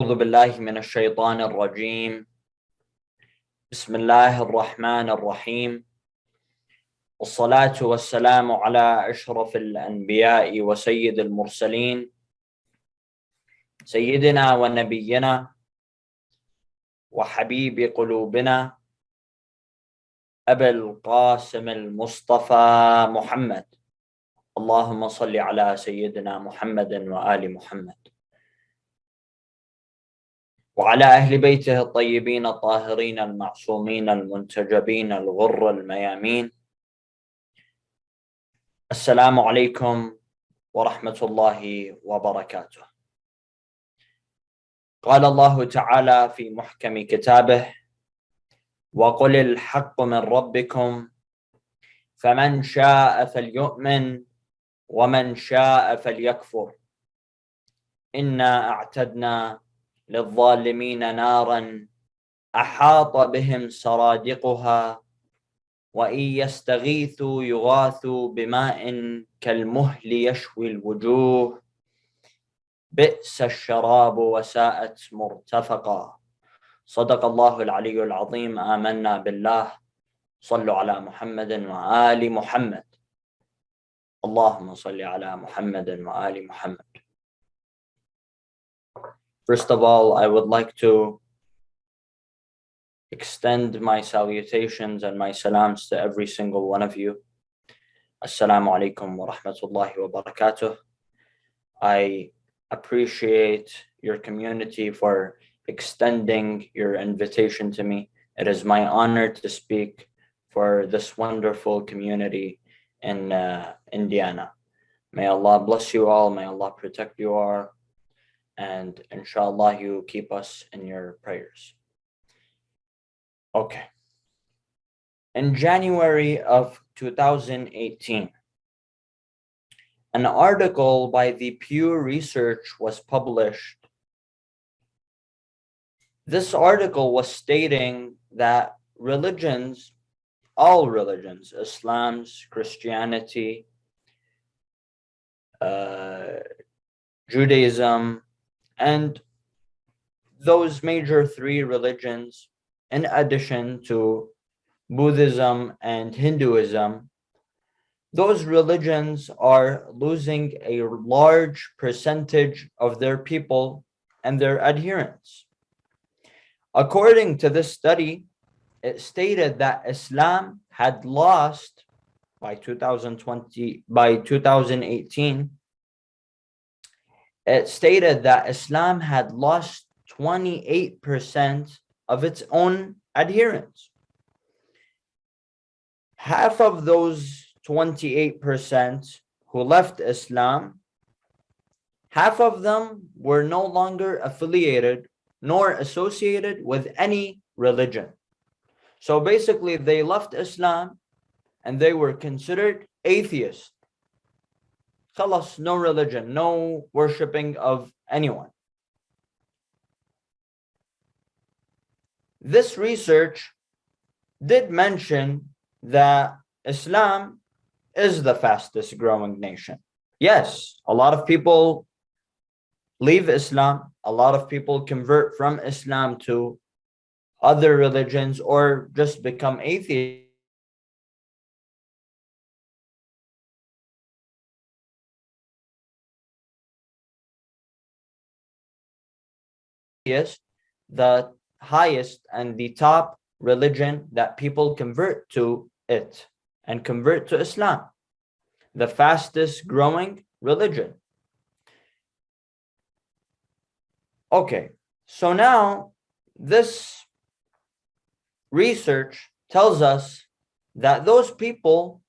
أعوذ بالله من الشيطان الرجيم. بسم الله الرحمن الرحيم. والصلاة والسلام على أشرف الأنبياء وسيد المرسلين سيدنا ونبينا وحبيب قلوبنا أبي القاسم المصطفى محمد. اللهم صل على سيدنا محمد وآل محمد وعلى أهل بيته الطيبين الطاهرين المعصومين المنتجبين الغر الميامين. السلام عليكم ورحمة الله وبركاته. قال الله تعالى في محكم كتابه: وقل الحق من ربكم فمن شاء فليؤمن ومن شاء فليكفر إنا أعتدنا للظالمين نارا أحاط بهم سرادقها وإن يستغيثوا يغاثوا بماء كالمهل يشوي الوجوه بئس الشراب وساءت مرتفقا. صدق الله العلي العظيم. آمنا بالله. صلوا على محمد وآل محمد. اللهم صل على محمد وآل محمد. First of all, I would like to extend my salutations and my salams to every single one of you. Assalamu alaikum wa rahmatullahi wa barakatuh. I appreciate your community for extending your invitation to me. It is my honor to speak for this wonderful community in Indiana. May Allah bless you all. May Allah protect you all. And inshallah, you keep us in your prayers. Okay. In January of 2018, an article by the Pew Research was published. This article was stating that religions, all religions, Islam, Christianity, Judaism, and those major three religions, in addition to Buddhism and Hinduism, those religions are losing a large percentage of their people and their adherents. According to this study, it stated that Islam had lost by 2018, it stated that Islam had lost 28% of its own adherents. Half of those 28% who left Islam, half of them were no longer affiliated nor associated with any religion. So basically, they left Islam and they were considered atheists. Khalas, no religion, no worshipping of anyone. This research did mention that Islam is the fastest growing nation. Yes, a lot of people leave Islam, a lot of people convert from Islam to other religions or just become atheists. The highest and the top religion that people convert to it and convert to Islam, the fastest growing religion. Okay, so now this research tells us that those people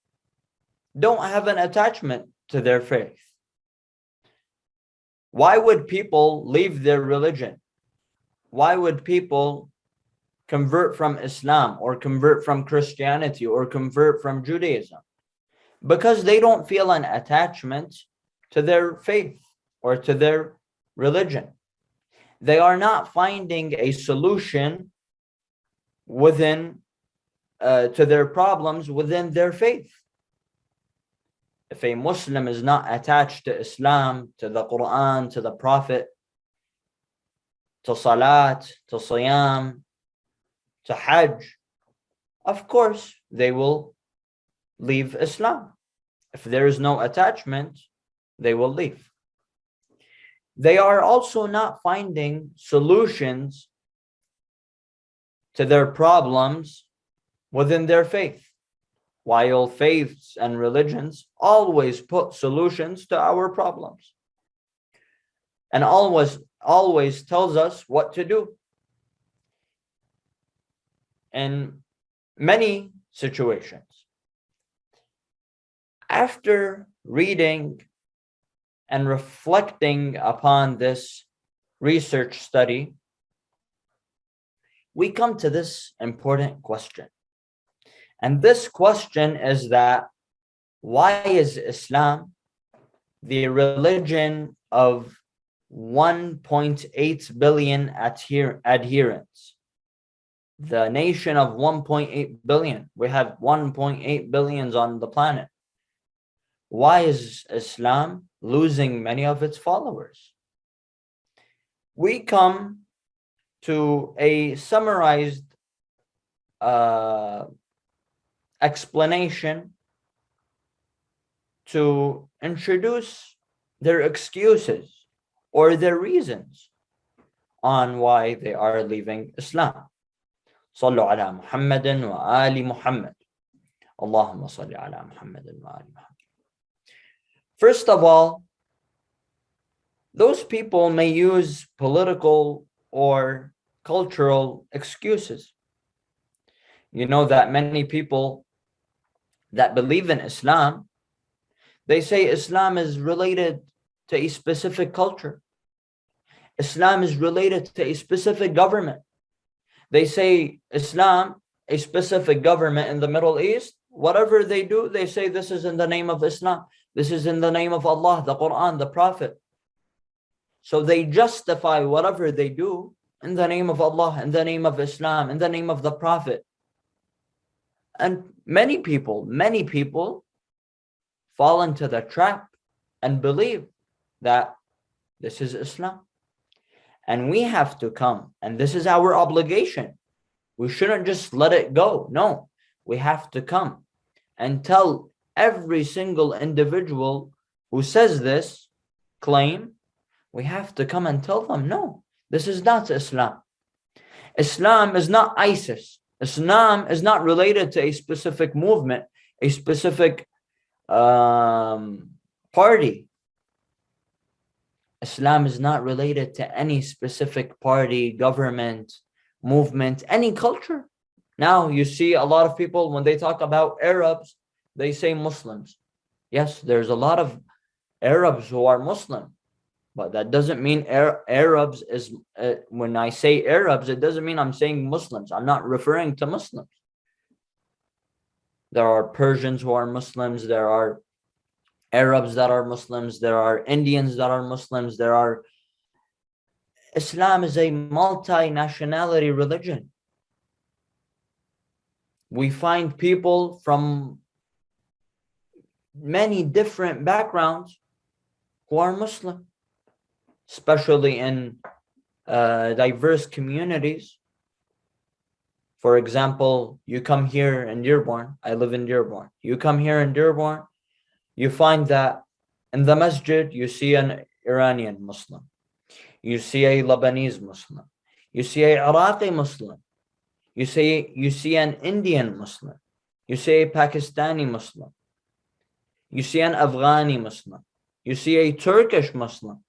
don't have an attachment to their faith. Why would people leave their religion? Why would people convert from Islam or convert from Christianity or convert from Judaism? Because they don't feel an attachment to their faith or to their religion. They are not finding a solution within to their problems within their faith. If a Muslim is not attached to Islam, to the Quran, to the Prophet, to salat, to siyam, to hajj, of course they will leave Islam. If there is no attachment, they will leave. They are also not finding solutions to their problems within their faith, while faiths and religions always put solutions to our problems and always tells us what to do. In many situations, after reading and reflecting upon this research study, we come to this important question. And this question is that why is Islam the religion of 1.8 billion adherents? The nation of 1.8 billion. We have 1.8 billions on the planet. Why is Islam losing many of its followers? We come to a summarized explanation to introduce their excuses or their reasons on why they are leaving Islam. صلوا على محمد وآل محمد. اللهم صل على محمد وآل محمد. First of all, those people may use political or cultural excuses. You know that many people that believe in Islam, they say Islam is related to a specific culture. Islam is related to a specific government. They say Islam, a specific government in the Middle East, whatever they do, they say this is in the name of Islam. This is in the name of Allah, the Quran, the Prophet. So they justify whatever they do in the name of Allah, in the name of Islam, in the name of the Prophet. And many people fall into the trap and believe that this is Islam. And we have to come, and this is our obligation. We shouldn't just let it go. No, we have to come and tell every single individual who says this claim, we have to come and tell them, no, this is not Islam. Islam is not ISIS. Islam is not related to a specific movement, a specific party. Islam is not related to any specific party, government, movement, any culture. Now you see a lot of people, when they talk about Arabs, they say Muslims. Yes, there's a lot of Arabs who are Muslim, but that doesn't mean Arabs is, when I say Arabs, it doesn't mean I'm saying Muslims. I'm not referring to Muslims. There are Persians who are Muslims. There are Arabs that are Muslims. There are Indians that are Muslims. Islam is a multi-nationality religion. We find people from many different backgrounds who are Muslim, especially in diverse communities. For example, you come here in Dearborn. I live in Dearborn. You come here in Dearborn, you find that in the masjid, you see an Iranian Muslim. You see a Lebanese Muslim. You see a Iraqi Muslim. You see an Indian Muslim. You see a Pakistani Muslim. You see an Afghani Muslim. You see a Turkish Muslim.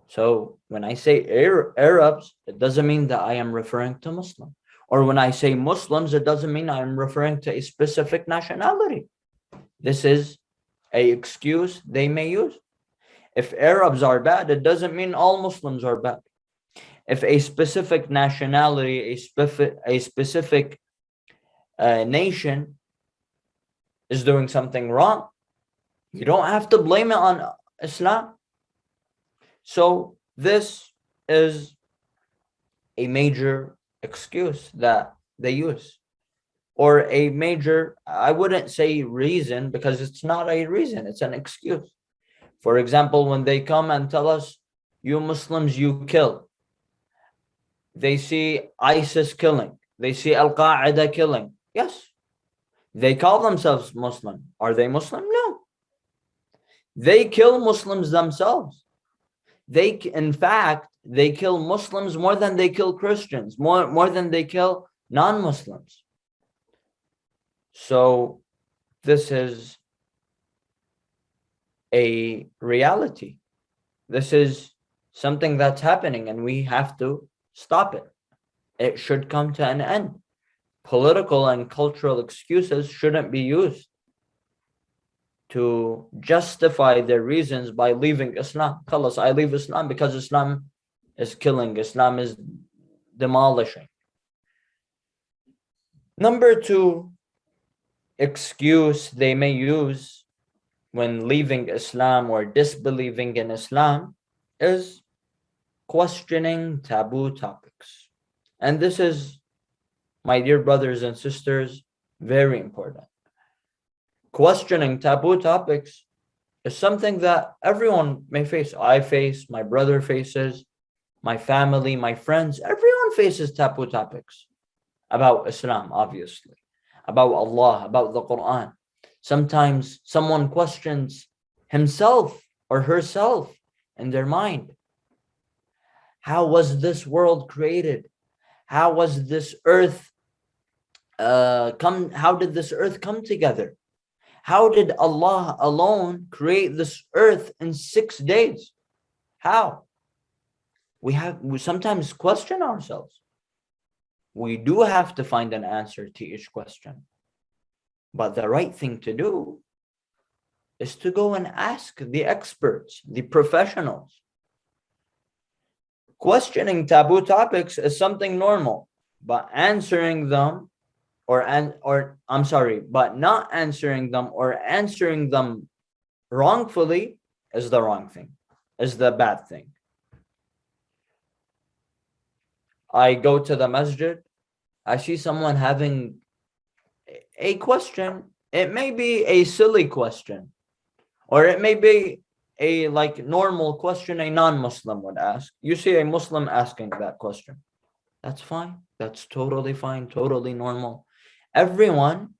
So when I say Arabs, it doesn't mean that I am referring to Muslim. Or when I say Muslims, it doesn't mean I am referring to a specific nationality. This is an excuse they may use. If Arabs are bad, it doesn't mean all Muslims are bad. If a specific nationality, a specific nation is doing something wrong, you don't have to blame it on Islam. So this is a major excuse that they use, or a major, I wouldn't say reason, because it's not a reason, it's an excuse. For example, when they come and tell us, you Muslims, you kill. They see ISIS killing. They see Al-Qaeda killing. Yes. They call themselves Muslim. Are they Muslim? No. They kill Muslims themselves. In fact, they kill Muslims more than they kill Christians, more than they kill non-Muslims. So this is a reality. This is something that's happening, and we have to stop it. It should come to an end. Political and cultural excuses shouldn't be used to justify their reasons by leaving Islam. Khalas, I leave Islam because Islam is killing, Islam is demolishing. Number two excuse they may use when leaving Islam or disbelieving in Islam is questioning taboo topics. And this is, my dear brothers and sisters, very important. Questioning taboo topics is something that everyone may face. I face, my brother faces, my family, my friends, everyone faces taboo topics about Islam, obviously, about Allah, about the Quran. Sometimes someone questions himself or herself in their mind. How was this world created? How was this earth how did this earth come together? How did Allah alone create this earth in 6 days? How? We sometimes question ourselves. We do have to find an answer to each question. But the right thing to do is to go and ask the experts, the professionals. Questioning taboo topics is something normal, but answering them but not answering them or answering them wrongfully is the wrong thing, is the bad thing. I go to the masjid, I see someone having a question. It may be a silly question, or it may be a normal question a non-Muslim would ask. You see a Muslim asking that question. That's fine. That's totally fine, totally normal. Everyone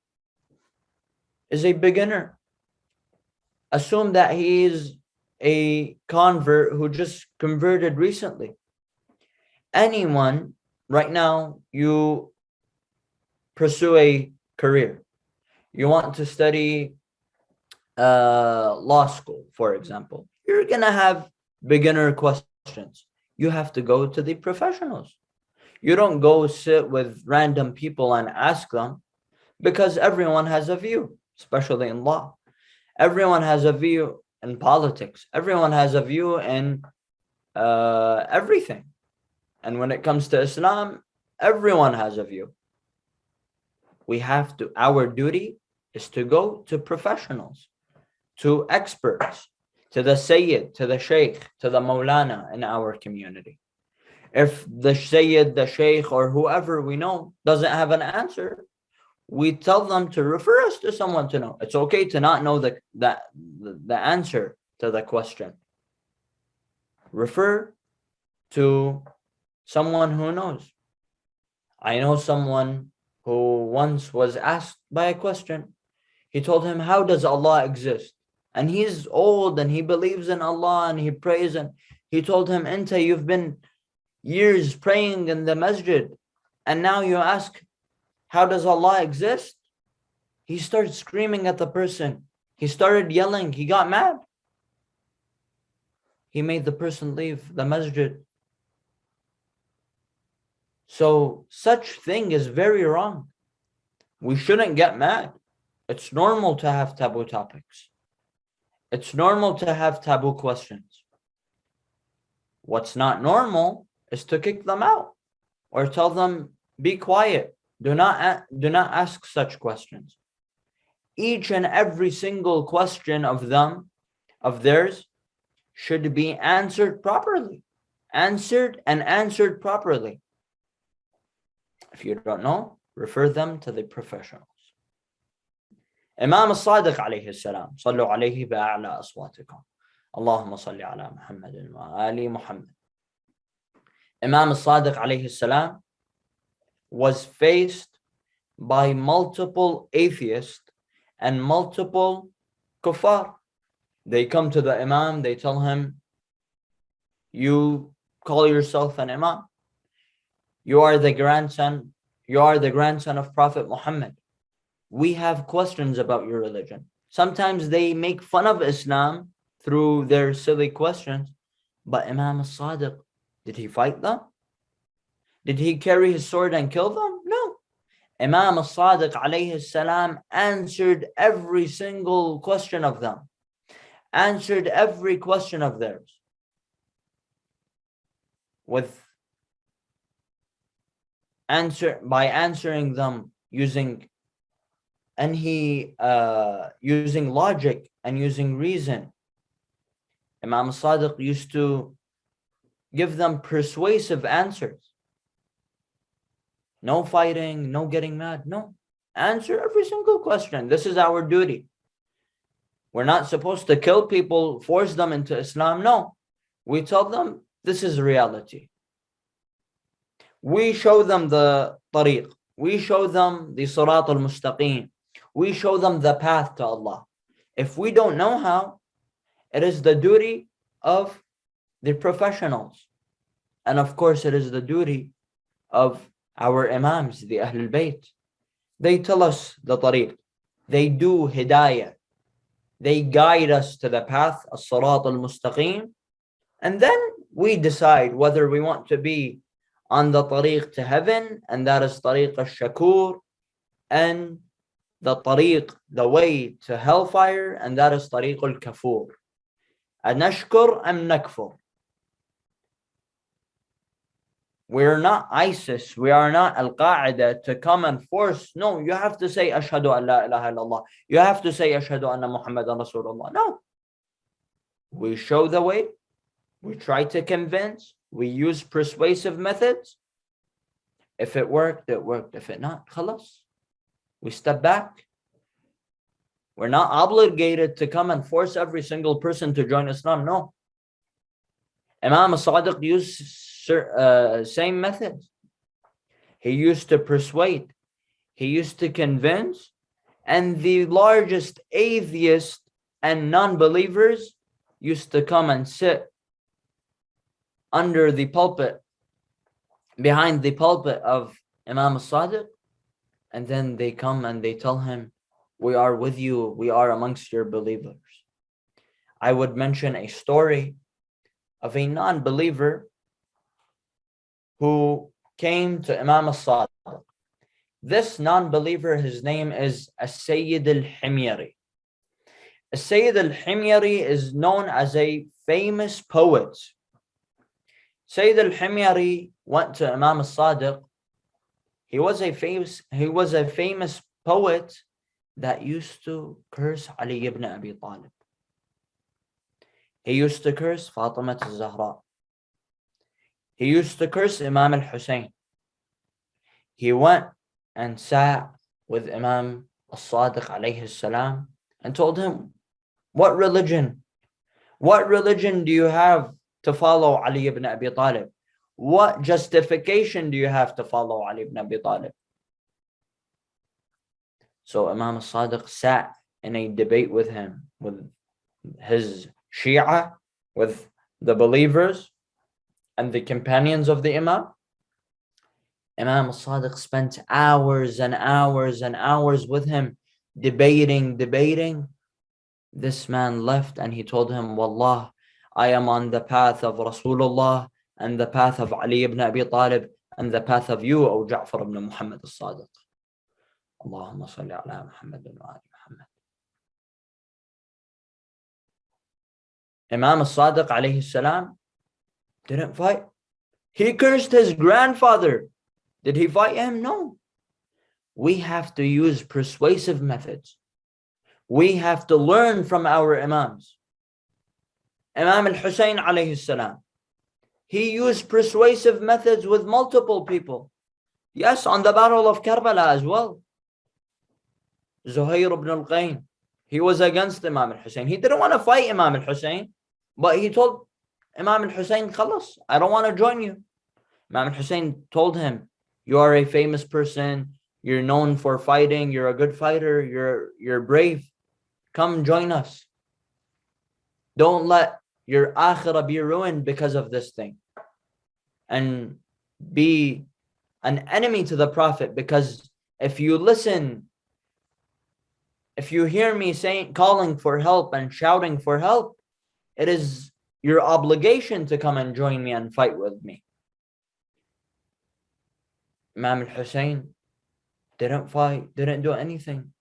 is a beginner. Assume that he is a convert who just converted recently. Anyone, right now, you pursue a career. You want to study law school, for example. You're going to have beginner questions. You have to go to the professionals. You don't go sit with random people and ask them, because everyone has a view, especially in law. Everyone has a view in politics. Everyone has a view in everything. And when it comes to Islam, everyone has a view. Our duty is to go to professionals, to experts, to the Sayyid, to the Shaykh, to the Maulana in our community. If the Sayyid, the Shaykh, or whoever we know doesn't have an answer, we tell them to refer us to someone to know. It's okay to not know the answer to the question. Refer to someone who knows. I know someone who once was asked by a question. He told him, how does Allah exist? And he's old and he believes in Allah and he prays. And he told him, Inta, you've been years praying in the masjid, and now you ask, how does Allah exist? He started screaming at the person. He started yelling. He got mad. He made the person leave the masjid. So such thing is very wrong. We shouldn't get mad. It's normal to have taboo topics. It's normal to have taboo questions. What's not normal is to kick them out or tell them, be quiet. Do not ask such questions. Each and every single question of theirs, should be answered properly. Answered properly. If you don't know, refer them to the professionals. Imam al-Sadiq alayhi salam, sallu alayhi ba'a'la aswatikum. Allahumma salli ala Muhammadin wa ali Muhammad. Imam al-Sadiq alayhi salam was faced by multiple atheists and multiple kuffar. They come to the Imam, they tell him, you call yourself an Imam. You are the grandson of Prophet Muhammad. We have questions about your religion. Sometimes they make fun of Islam through their silly questions. But Imam al-Sadiq, did he fight them? Did he carry his sword and kill them? No. Imam al-Sadiq alayhi salam answered every single question of them. Answered every question of theirs. By answering them using logic and using reason. Imam al-Sadiq used to give them persuasive answers. No fighting, no getting mad, no. Answer every single question. This is our duty. We're not supposed to kill people, force them into Islam. No. We tell them this is reality. We show them the tariq. We show them the sirat al-mustaqim. We show them the path to Allah. If we don't know how, it is the duty of the professionals. And of course, it is the duty of our imams, the Ahlul Bayt. They tell us the tariq. They do hidayah. They guide us to the path, as-sirat al-mustaqim. And then we decide whether we want to be on the tariq to heaven, and that is tariq al-shakur, and the tariq, the way to hellfire, and that is tariq al-kafur. Anashkur am nakfur. We're not ISIS, we are not Al-Qaeda to come and force. No, you have to say Ashhadu an la ilaha illallah. You have to say Ashhadu anna Muhammadan Rasulullah. No. We show the way. We try to convince. We use persuasive methods. If it worked, it worked. If it not, khalas. We step back. We're not obligated to come and force every single person to join Islam. No. Imam al-Sadiq used same methods. He used to persuade. He used to convince. And the largest atheists and non-believers used to come and sit under the pulpit, behind the pulpit of Imam al-Sadiq. And then they come and they tell him, we are with you. We are amongst your believers. I would mention a story of a non-believer who came to Imam al-Sadiq. This non-believer, his name is As-Sayyid al-Himyari. As-Sayyid al-Himyari is known as a famous poet. Sayyid al-Himyari went to Imam al-Sadiq. He was a famous poet that used to curse Ali ibn Abi Talib. He used to curse Fatima al-Zahra. He used to curse Imam al-Hussein. He went and sat with Imam al-Sadiq alayhi salam and told him, what religion do you have to follow Ali ibn Abi Talib? What justification do you have to follow Ali ibn Abi Talib? So Imam al-Sadiq sat in a debate with him, with his Shia, with the believers and the companions of the Imam. Imam al-Sadiq spent hours and hours and hours with him, debating. This man left and he told him, Wallah, I am on the path of Rasulullah and the path of Ali ibn Abi Talib and the path of you, O Ja'far ibn Muhammad al-Sadiq. Allahumma salli ala Muhammadin wa ali Muhammad. Imam al-Sadiq alayhi salam didn't fight. He cursed his grandfather. Did he fight him? No. We have to use persuasive methods. We have to learn from our Imams. Imam al-Hussein alayhi salam, he used persuasive methods with multiple people. Yes, on the battle of Karbala as well. Zuhair ibn al-Qayn, he was against Imam al-Hussein. He didn't want to fight Imam al-Hussein, but he told Imam al-Hussein, khalas, I don't want to join you. Imam Hussein told him, you are a famous person, you're known for fighting, you're a good fighter, you're brave. Come join us. Don't let your akhirah be ruined because of this thing. And be an enemy to the Prophet, because if you listen, if you hear me saying, calling for help and shouting for help, it is your obligation to come and join me and fight with me. Imam al-Hussein didn't fight, didn't do anything.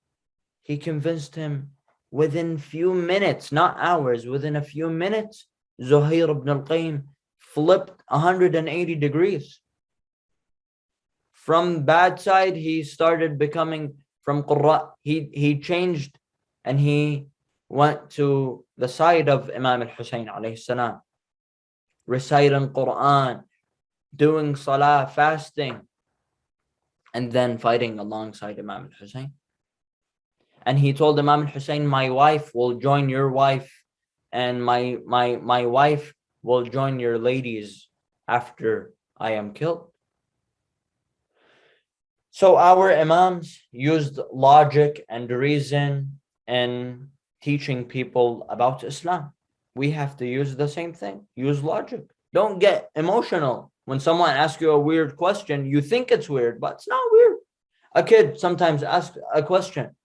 He convinced him within few minutes, not hours, within a few minutes. Zuhair ibn al-Qayyim flipped 180 degrees. From bad side, he started becoming from Qurra. He changed and he went to the side of Imam al-Hussein alayhi salam, reciting Quran, doing salah, fasting, and then fighting alongside Imam al-Hussein. And he told Imam al-Hussein, my wife will join your wife, and my wife will join your ladies after I am killed. So our Imams used logic and reason in teaching people about Islam. We have to use the same thing. Use logic. Don't get emotional. When someone asks you a weird question, you think it's weird, but it's not weird. A kid sometimes asks a question.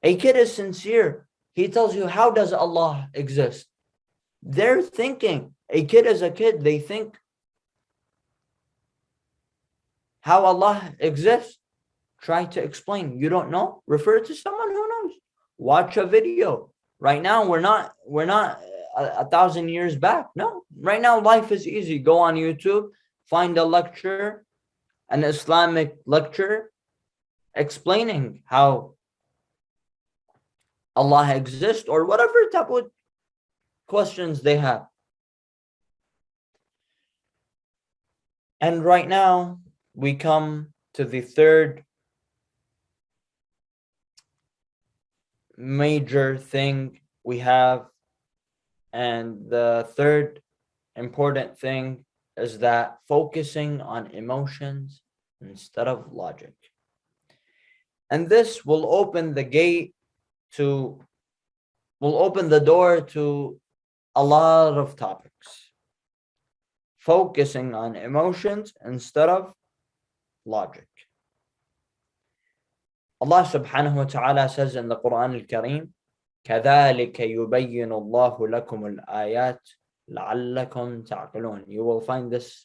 A kid is sincere. He tells you, how does Allah exist? They're thinking. A kid is a kid. They think how Allah exists. Try to explain. You don't know? Refer to someone who knows. Watch a video. Right now, we're not 1,000 years back. No. Right now, life is easy. Go on YouTube, find a lecture, an Islamic lecture, explaining how Allah exists, or whatever type of questions they have. And right now, we come to the third major thing we have. And the third important thing is that focusing on emotions instead of logic. And this will open the door to a lot of topics. Focusing on emotions instead of logic. Allah subhanahu wa ta'ala says in the Quran al-Kareem, كَذَلِكَ يُبَيِّنُ اللَّهُ لَكُمُ الْآيَاتِ لَعَلَّكُمْ تَعْقِلُونَ. You will find this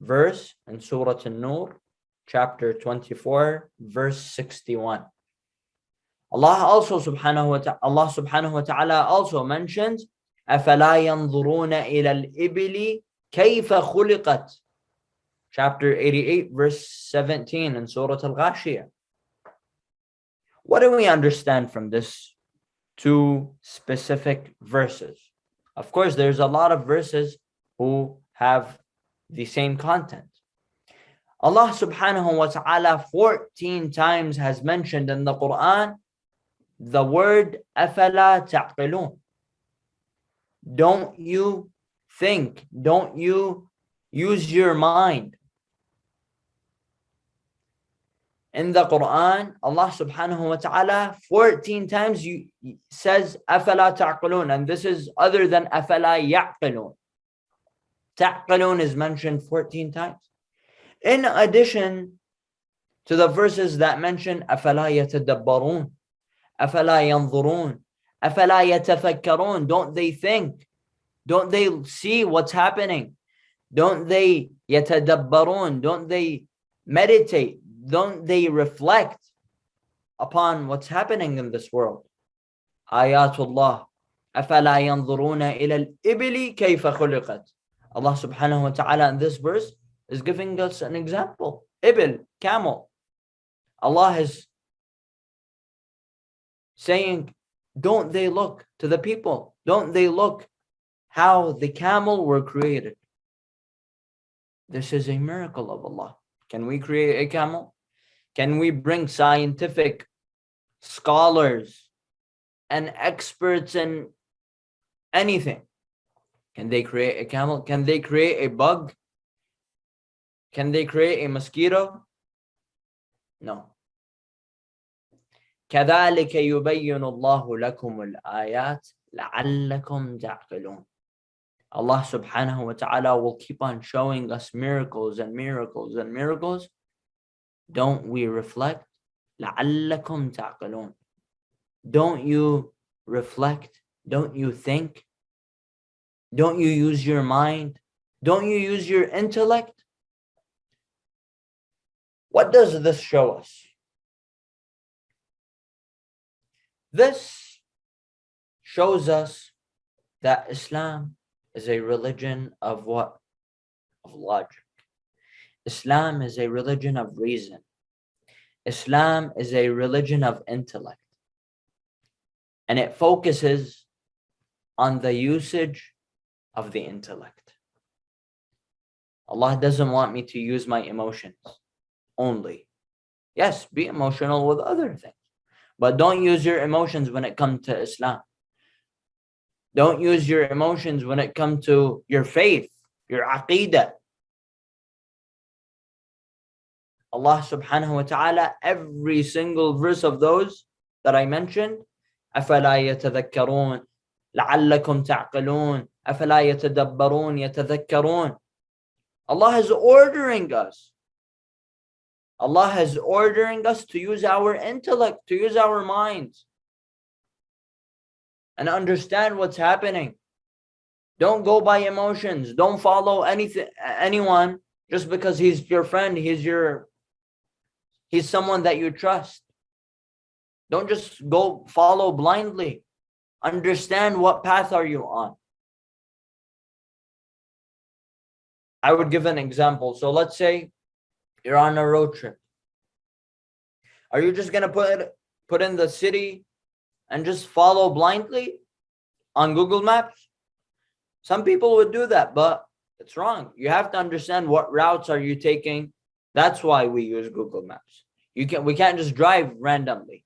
verse in Surah An-Nur, chapter 24, verse 61. Allah subhanahu wa ta'ala also mentions, أَفَلَا يَنْظُرُونَ إِلَى الْإِبِلِ كَيْفَ خُلِقَتْ. Chapter 88, verse 17 in Surah Al-Ghashiyah. What do we understand from this two specific verses? Of course, there's a lot of verses who have the same content. Allah subhanahu wa ta'ala 14 times has mentioned in the Quran the word أَفَلَا تَعْقِلُونَ. Don't you think? Don't you use your mind? In the Quran, Allah subhanahu wa ta'ala 14 times says أَفَلَا تَعْقِلُونَ, and this is other than أَفَلَا يَعْقِلُونَ. Ta'qilun is mentioned 14 times. In addition to the verses that mention أَفَلَا يَتَدَبَّرُونَ, أَفَلَا يَنْظُرُونَ, أَفَلَا يَتَفَكَّرُونَ. Don't they think? Don't they see what's happening? Don't they يَتَدَبَّرُونَ? Don't they meditate? Don't they reflect upon what's happening in this world? Ayatullah. أَفَلَا يَنْظُرُونَ إِلَى الْإِبِلِ كَيْفَ خُلِقَتْ. Allah subhanahu wa ta'ala in this verse is giving us an example. Ibil, camel. Allah is saying, don't they look to the people? Don't they look how the camel were created? This is a miracle of Allah. Can we create a camel? Can we bring scientific scholars and experts in anything? Can they create a camel? Can they create a bug? Can they create a mosquito? No. كذلك يبين الله لكم الآيات لعلكم تعقلون. Allah subhanahu wa ta'ala will keep on showing us miracles and miracles and miracles. Don't we reflect? لعلكم تعقلون. Don't you reflect? Don't you think? Don't you use your mind? Don't you use your intellect? What does this show us? This shows us that Islam is a religion of what? Of logic. Islam is a religion of reason. Islam is a religion of intellect. And it focuses on the usage of the intellect. Allah doesn't want me to use my emotions only. Yes, be emotional with other things, but don't use your emotions when it comes to Islam. Don't use your emotions when it comes to your faith, your aqeedah. Allah subhanahu wa ta'ala, every single verse of those that I mentioned, أَفَلَا يَتَذَكَّرُونَ لَعَلَّكُمْ تَعْقِلُونَ أَفَلَا يَتَدَبَّرُونَ يَتَذَكَّرُونَ. Allah is ordering us. Allah is ordering us to use our intellect, to use our minds, and understand what's happening. Don't go by emotions. Don't follow anyone just because he's your friend, he's someone that you trust. Don't just go follow blindly. Understand what path are you on. I would give an example. So let's say you're on a road trip. Are you just gonna put in the city and just follow blindly on Google Maps? Some people would do that, but it's wrong. You have to understand what routes are you taking. That's why we use Google Maps. We can't just drive randomly.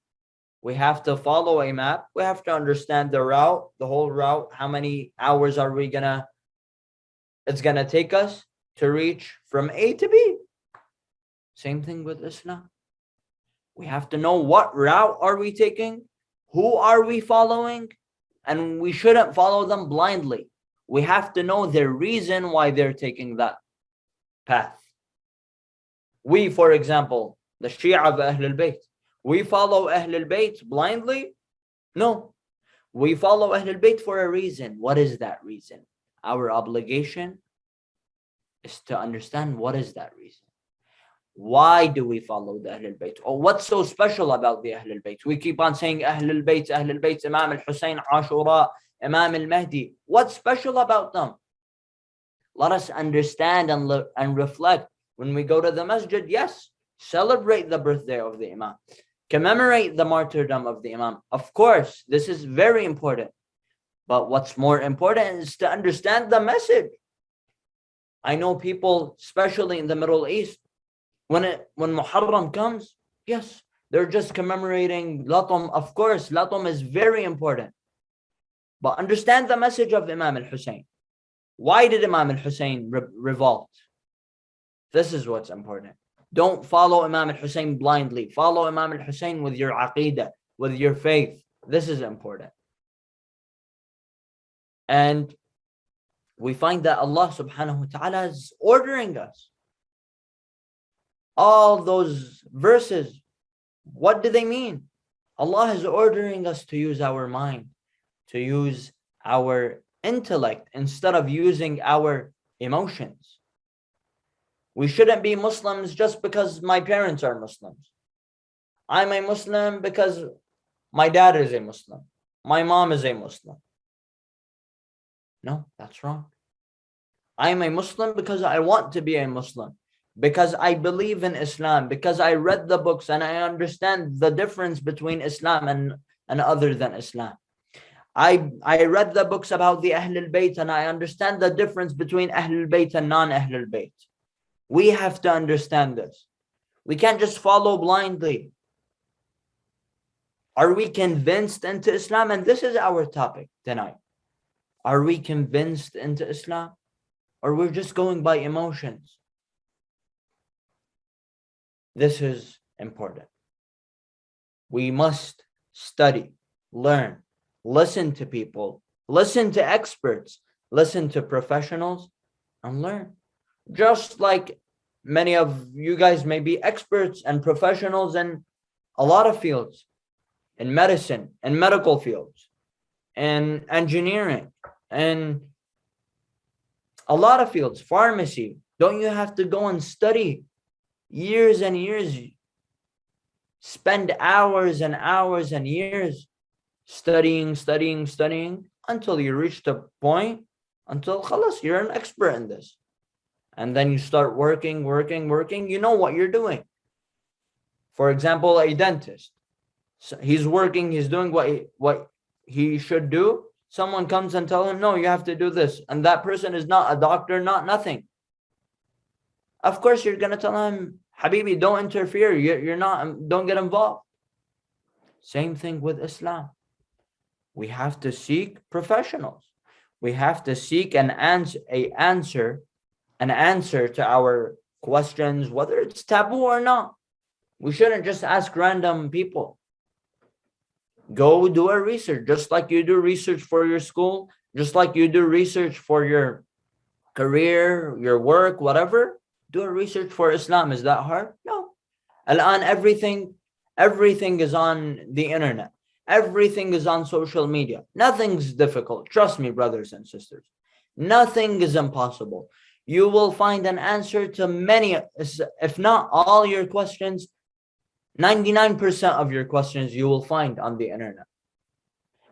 We have to follow a map. We have to understand the route, the whole route. How many hours are it's gonna take us to reach from A to B? Same thing with Islam. We have to know what route are we taking, who are we following, and we shouldn't follow them blindly. We have to know their reason why they're taking that path. We, for example, the Shia of Ahlul Bayt, we follow Ahlul Bayt blindly? No. We follow Ahlul Bayt for a reason. What is that reason? Our obligation is to understand what is that reason. Why do we follow the Ahlul Bayt? Or what's so special about the Ahlul Bayt? We keep on saying Ahlul Bayt, Imam al-Hussein, Ashura, Imam al-Mahdi. What's special about them? Let us understand and reflect. When we go to the masjid, yes, celebrate the birthday of the Imam. Commemorate the martyrdom of the Imam. Of course, this is very important. But what's more important is to understand the message. I know people, especially in the Middle East, when Muharram comes, yes, they're just commemorating Latum. Of course, Latum is very important. But understand the message of Imam al-Hussein. Why did Imam al-Hussein revolt? This is what's important. Don't follow Imam al-Hussein blindly. Follow Imam al-Hussein with your aqeedah, with your faith. This is important. And we find that Allah subhanahu wa ta'ala is ordering us. All those verses, what do they mean? Allah is ordering us to use our mind, to use our intellect instead of using our emotions. We shouldn't be Muslims just because my parents are Muslims. I'm a Muslim because my dad is a Muslim. My mom is a Muslim. No, that's wrong. I'm a Muslim because I want to be a Muslim, because I believe in Islam, because I read the books and I understand the difference between Islam and other than Islam. I read the books about the Ahlul Bayt and I understand the difference between Ahlul Bayt and non-Ahlul Bayt. We have to understand this. We can't just follow blindly. Are we convinced into Islam? And this is our topic tonight. Are we convinced into Islam? Or we're just going by emotions? This is important. We must study, learn, listen to people, listen to experts, listen to professionals, and learn. Just like many of you guys may be experts and professionals in a lot of fields, in medicine, in medical fields, in engineering, and a lot of fields, pharmacy. Don't you have to go and study years and years? Spend hours and hours and years studying until you reach the point until khalas, you're an expert in this. And then you start working. You know what you're doing. For example, a dentist. So he's working, he's doing what he should do. Someone comes and tells him, no, you have to do this. And that person is not a doctor, not nothing. Of course, you're going to tell him, Habibi, don't interfere. You're not, don't get involved. Same thing with Islam. We have to seek professionals. We have to seek an answer to our questions, whether it's taboo or not. We shouldn't just ask random people. Go do a research, just like you do research for your school, just like you do research for your career, your work, whatever. Do a research for Islam. Is that hard? No. Al-an, everything is on the internet. Everything is on social media. Nothing's difficult. Trust me, brothers and sisters. Nothing is impossible. You will find an answer to many, if not all your questions. 99% of your questions you will find on the internet.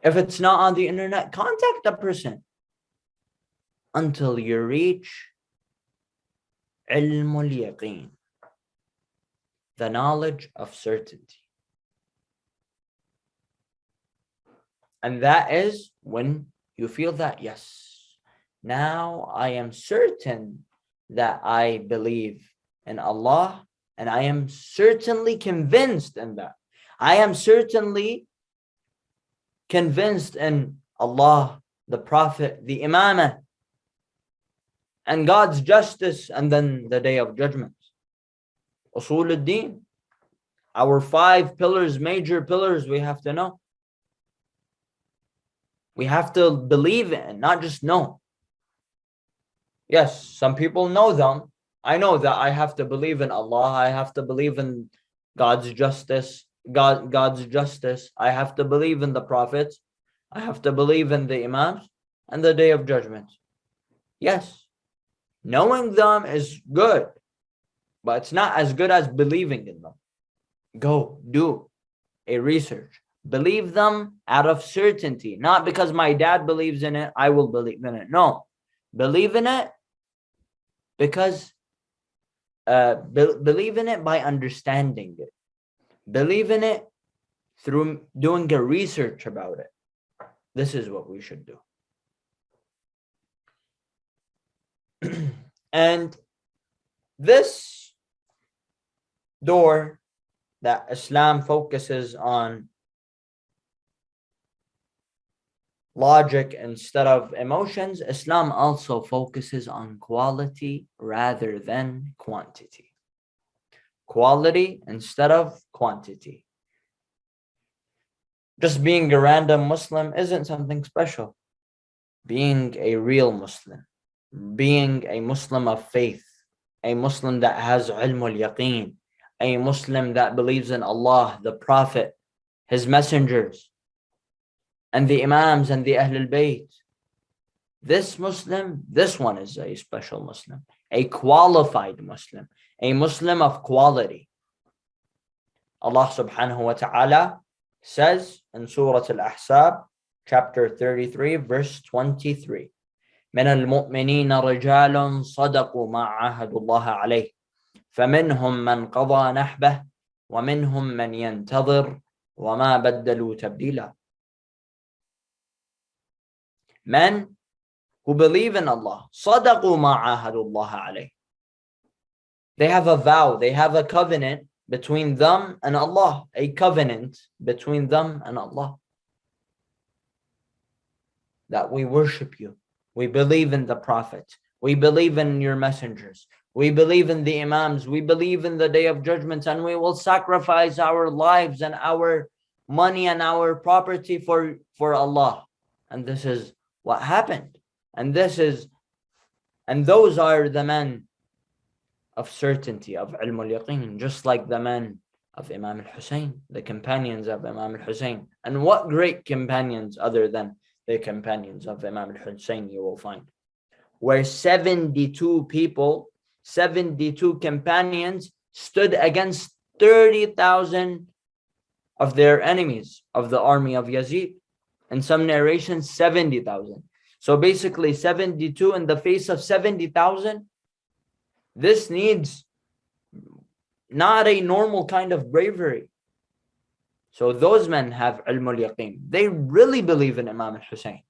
If it's not on the internet, contact a person until you reach ilmul yaqeen, the knowledge of certainty. And that is when you feel that, yes, now I am certain that I believe in Allah, and I am certainly convinced in that. I am certainly convinced in Allah, the Prophet, the Imamah, and God's justice, and then the Day of Judgment. Usul al-Din, our 5 pillars, major pillars, we have to know. We have to believe in, not just know. Yes, some people know them. I know that I have to believe in Allah. I have to believe in God's justice. God's justice. I have to believe in the prophets. I have to believe in the Imams and the Day of Judgment. Yes, knowing them is good, but it's not as good as believing in them. Go do a research. Believe them out of certainty, not because my dad believes in it, I will believe in it. No, believe in it because believe in it by understanding it. Believe in it through doing a research about it. This is what we should do. And this door that Islam focuses on logic instead of emotions, Islam also focuses on quality rather than quantity. Quality instead of quantity. Just being a random Muslim isn't something special. Being a real Muslim, being a Muslim of faith, a Muslim that has ilmul yaqeen, a Muslim that believes in Allah, the Prophet, his messengers, and the Imams and the Ahlul Bayt. This Muslim, this one is a special Muslim, a qualified Muslim, a Muslim of quality. Allah subhanahu wa ta'ala says in Surah Al-Ahzab, chapter 33, verse 23, من المؤمنين رجال صدقوا ما عاهدوا الله عليه فمنهم من قضى نحبه ومنهم من ينتظر وما بدلوا تبديلا. Men who believe in Allah, صدقوا ما عاهدوا الله عليه. They have a vow, they have a covenant between them and Allah, a covenant between them and Allah. That we worship you. We believe in the Prophet. We believe in your messengers. We believe in the Imams. We believe in the Day of Judgment, and we will sacrifice our lives and our money and our property for Allah. And this is what happened. And those are the men of certainty, of ilm al-yaqeen, just like the men of Imam al-Hussein, the companions of Imam al-Hussein. And what great companions other than the companions of Imam al-Hussein you will find, where 72 people, 72 companions stood against 30,000 of their enemies of the army of Yazid. In some narrations, 70,000. So basically 72 in the face of 70,000. This needs not a normal kind of bravery. So those men have ilm al-yaqeen. They really believe in Imam al-Hussein.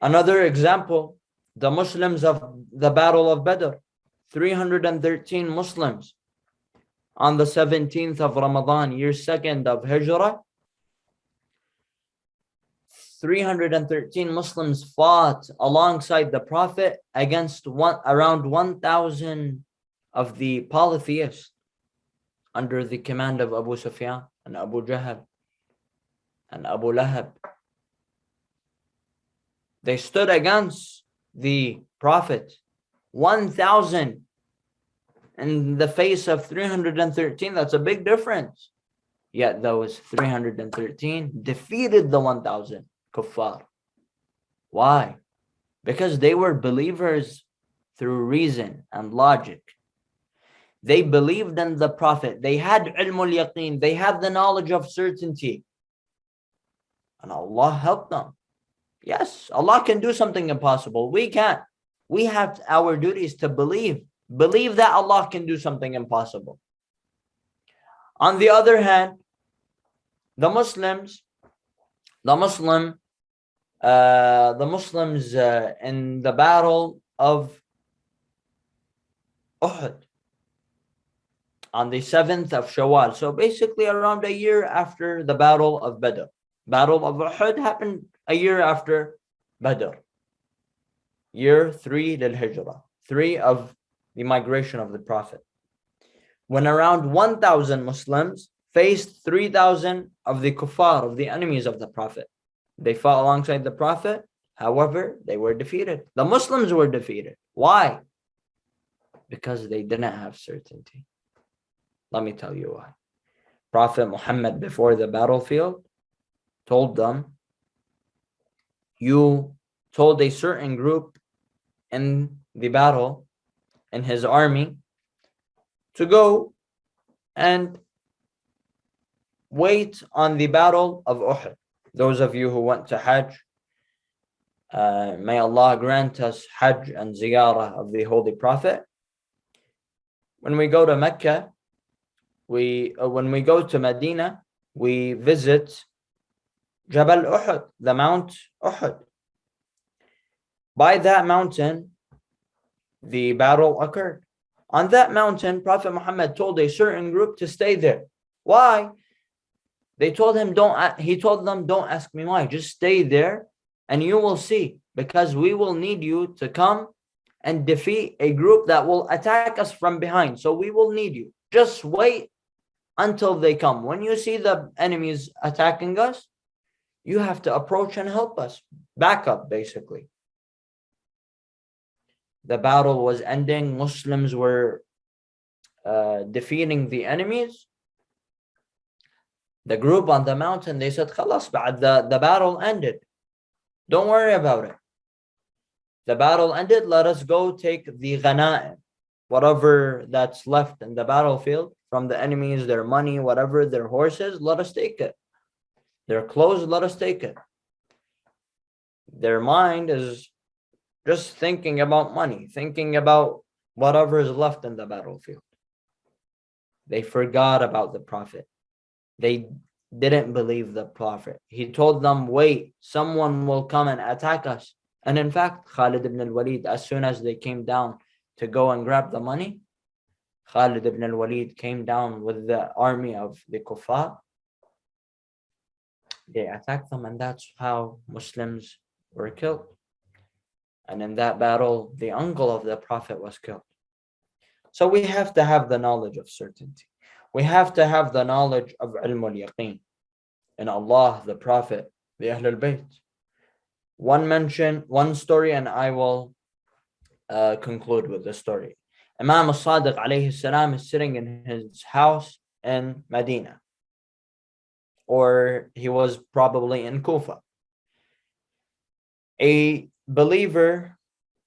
Another example, the Muslims of the Battle of Badr, 313 Muslims on the 17th of Ramadan, year 2nd of Hijrah. 313 Muslims fought alongside the Prophet against around 1,000 of the polytheists under the command of Abu Sufyan and Abu Jahl and Abu Lahab. They stood against the Prophet, 1,000 in the face of 313. That's a big difference. Yet those 313 defeated the 1,000 kuffar. Why? Because they were believers through reason and logic. They believed in the Prophet. They had ilm al-yaqeen. They had the knowledge of certainty. And Allah helped them. Yes, Allah can do something impossible. We can't. We have our duties to believe. Believe that Allah can do something impossible. On the other hand, the Muslims in the battle of Uhud on the 7th of Shawwal. So basically around a year after the battle of Badr. Battle of Uhud happened a year after Badr. Year 3 lil Hijrah. 3 of the migration of the Prophet. When around 1,000 Muslims faced 3,000 of the kuffar, of the enemies of the Prophet. They fought alongside the Prophet. However, they were defeated. The Muslims were defeated. Why? Because they didn't have certainty. Let me tell you why. Prophet Muhammad, before the battlefield, told them, you told a certain group in the battle, in his army, to go and wait on the battle of Uhud. Those of you who went to Hajj, may Allah grant us Hajj and Ziyarah of the Holy Prophet. When we go to Mecca, when we go to Medina, we visit Jabal Uhud, the Mount Uhud. By that mountain, the battle occurred. On that mountain, Prophet Muhammad told a certain group to stay there. Why? He told them, don't ask me why. Just stay there and you will see, because we will need you to come and defeat a group that will attack us from behind. So we will need you. Just wait until they come. When you see the enemies attacking us, you have to approach and help us. Back up, basically. The battle was ending. Muslims were defeating the enemies. The group on the mountain, they said, Khalas, the battle ended. Don't worry about it. The battle ended. Let us go take the ghanaim, whatever that's left in the battlefield from the enemies, their money, whatever, their horses, let us take it. Their clothes, let us take it. Their mind is just thinking about money, thinking about whatever is left in the battlefield. They forgot about the Prophet. They didn't believe the Prophet. He told them, wait, someone will come and attack us. And in fact, Khalid ibn al-Walid, as soon as they came down to go and grab the money, Khalid ibn al-Walid came down with the army of the kuffar. They attacked them, and that's how Muslims were killed. And in that battle, the uncle of the Prophet was killed. So we have to have the knowledge of certainty. We have to have the knowledge of ilm al-yaqeen in Allah, the Prophet, the Ahlul Bayt. One story, and I will conclude with the story. Imam al-Sadiq alayhi salam is sitting in his house in Medina, or he was probably in Kufa. A believer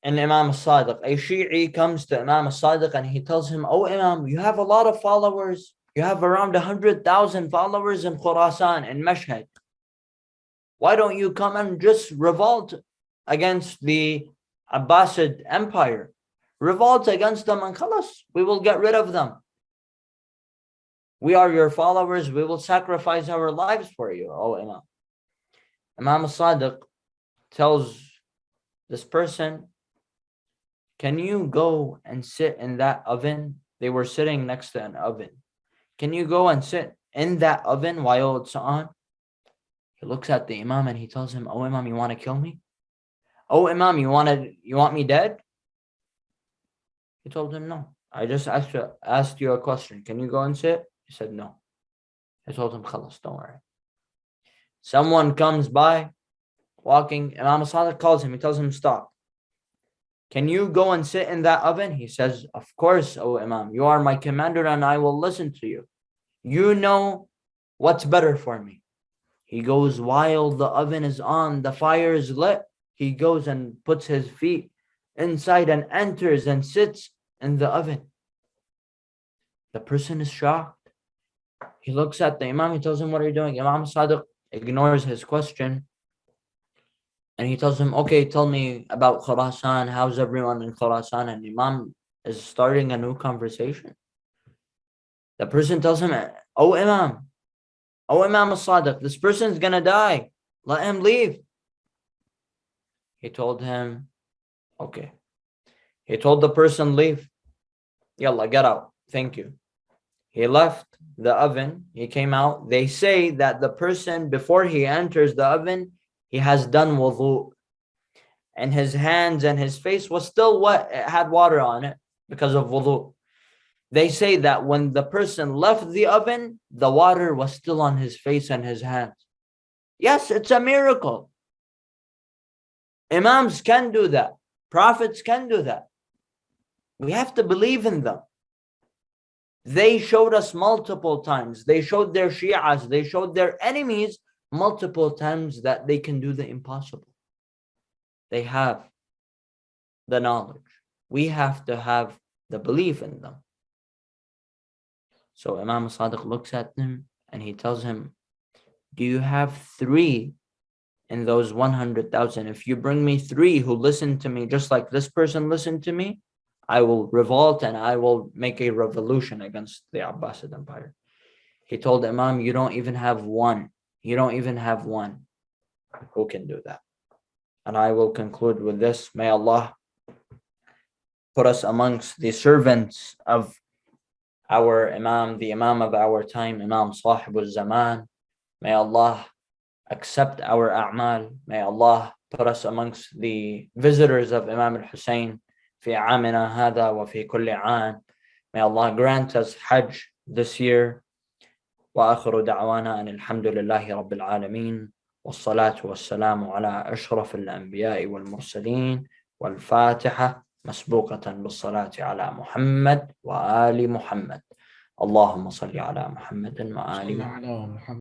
in Imam al-Sadiq, a Shi'i, comes to Imam al-Sadiq and he tells him, "Oh Imam, you have a lot of followers. You have around 100,000 followers in Khurasan, in Mashhad. Why don't you come and just revolt against the Abbasid Empire? Revolt against them and khalas, we will get rid of them. We are your followers. We will sacrifice our lives for you, oh Imam." Imam al-Sadiq tells this person, "Can you go and sit in that oven?" They were sitting next to an oven. "Can you go and sit in that oven while it's on?" He looks at the Imam and he tells him, "Oh Imam, you want to kill me? Oh Imam, you want me dead?" He told him, "No. I just asked you a question. Can you go and sit?" He said, "No." He told him, "Khalas, don't worry." Someone comes by, walking. Imam al-Sadiq calls him. He tells him, "Stop. Can you go and sit in that oven?" He says, "Of course, oh Imam. You are my commander and I will listen to you. You know what's better for me." He goes while the oven is on, the fire is lit. He goes and puts his feet inside and enters and sits in the oven. The person is shocked. He looks at the Imam. He tells him, "What are you doing?" Imam Sadiq ignores his question. And he tells him, "Okay, tell me about Khurasan. How's everyone in Khurasan?" And Imam is starting a new conversation. The person tells him, "Oh Imam al-Sadiq, this person's gonna die. Let him leave." He told him, "Okay." He told the person, "Leave. Yalla, get out. Thank you." He left the oven. He came out. They say that the person, before he enters the oven, he has done wudu. And his hands and his face was still wet. It had water on it because of wudu. They say that when the person left the oven, the water was still on his face and his hands. Yes, it's a miracle. Imams can do that. Prophets can do that. We have to believe in them. They showed us multiple times. They showed their Shi'as, they showed their enemies multiple times that they can do the impossible. They have the knowledge. We have to have the belief in them. So Imam Sadiq looks at them and he tells him, "Do you have 3 in those 100,000? If you bring me 3 who listen to me just like this person listened to me, I will revolt and I will make a revolution against the Abbasid Empire." He told Imam, "You don't even have 1. You don't even have 1 who can do that." And I will conclude with this. May Allah put us amongst the servants of our Imam, the Imam of our time, Imam Sahib al-Zaman. May Allah accept our a'mal. May Allah put us amongst the visitors of Imam al-Hussein في عامنا هذا وفي كل عام. May Allah grant us Hajj this year. وآخر دعوانا أن الحمد لله رب العالمين والصلاة والسلام على أشرف الأنبياء والمرسلين والفاتحة مسبوقة بالصلاة على محمد وآل محمد. اللهم صل على محمد وآل محمد.